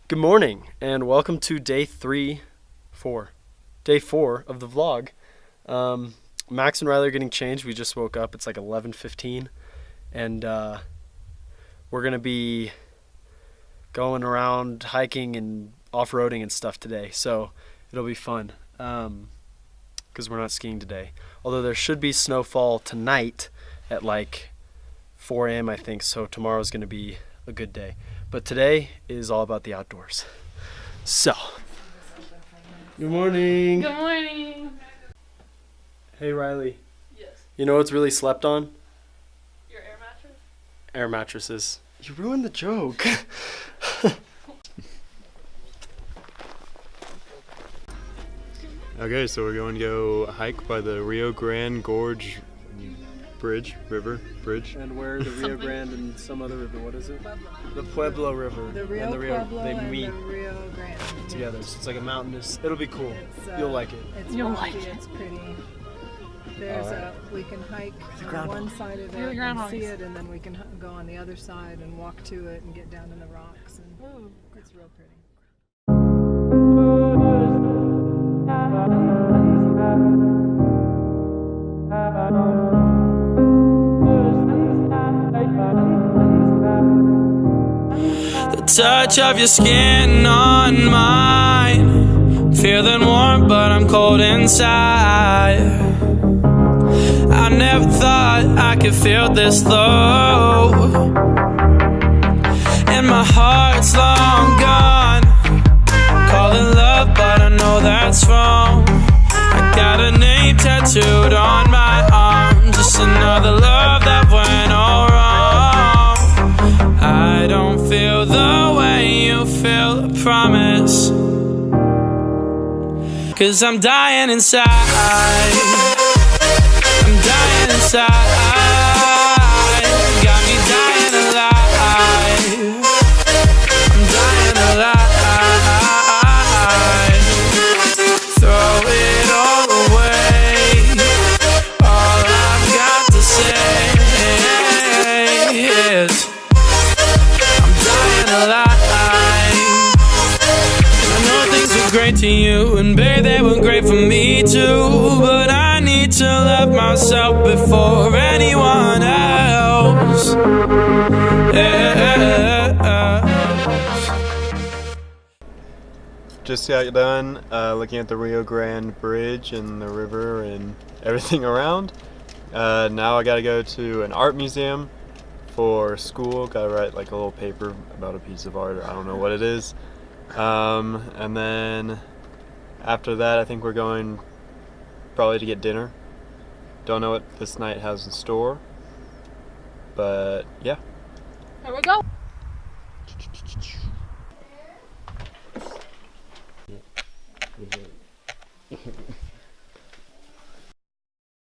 Good morning, and welcome to day four of the vlog. Max and Riley are getting changed. We just woke up. It's like 11:15, and we're gonna be going around hiking and off-roading and stuff today. So it'll be fun because we're not skiing today. Although there should be snowfall tonight at like 4 a.m. I think. So tomorrow's gonna be a good day. But today is all about the outdoors. So, good morning. Good morning. Hey Riley. Yes. You know what's really slept on? Your air mattress? Air mattresses. You ruined the joke. Okay, so we're going to go hike by the Rio Grande Gorge River Bridge. And where the Rio Grande and some other river, what is it? Pueblo. The Pueblo River. The Rio and the Rio, Pueblo they and meet the Rio Grande together. So it's like a mountainous, it'll be cool. It's, You'll like it. It's You'll rocky, like it. It's pretty. There's we can hike on one side of it You're the and groundhogs. see it, and then we can go on the other side and walk to it and get down in the rocks. And Ooh. it's real pretty. The touch of your skin on mine, feeling warm but I'm cold inside. I never thought I could feel this low, and my heart's long gone. Call it love but I know that's wrong. I got a name tattooed on my arm, just another love that went all wrong. I don't feel the way you feel, I promise, 'cause I'm dying inside. I'm dying inside. Got me dying alive. I'm dying alive. Throw it all away. All I've got to say is I'm dying alive. And I know things were great to you, and babe, they were great for me too. But I need to love myself before anyone else. Just got done looking at the Rio Grande Bridge and the river and everything around. Now I gotta go to an art museum for school. Gotta write like a little paper about a piece of art, or I don't know what it is. And then after that I think we're going probably to get dinner. Don't know what this night has in store, but yeah. Here we go.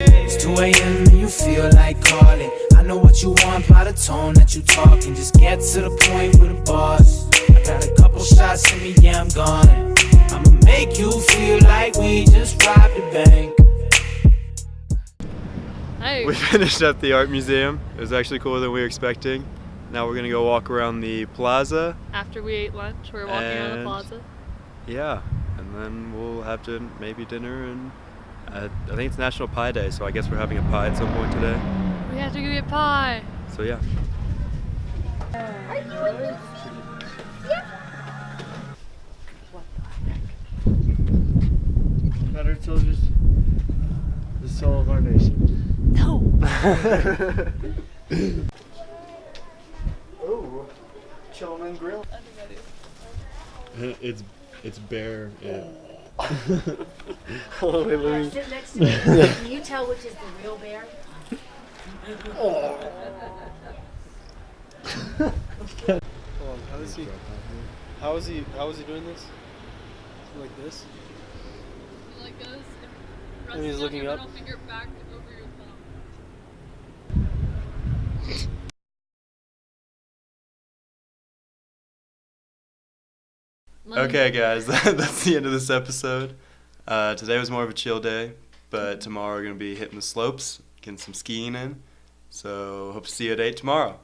It's 2 a.m. and you feel like calling. I know what you want by the tone that you talking. Just get to the point with a boss. I got a couple shots in me, yeah, I'm gone. I'ma make you feel like we just robbed the bank. Hey. We finished up the art museum. It was actually cooler than we were expecting. Now we're gonna go walk around the plaza. After we ate lunch, we were walking around the And- plaza. Yeah, and then we'll have to maybe dinner, and I think it's National Pie Day, so I guess we're having a pie at some point today. We have to go get pie. So yeah. Better soldiers, the soul of our nation. No. Oh, Chillman Grill. It's bare. Yeah. Oh, wait, let me. Sit next to me. Can you tell which is the real bear? Hold on, how is he? How is he doing this? Like this? Like this. And he's looking up. Finger back over your thumb. Okay, guys, that's the end of this episode. Today was more of a chill day, but tomorrow we're gonna be hitting the slopes, getting some skiing in. So hope to see you at 8 tomorrow.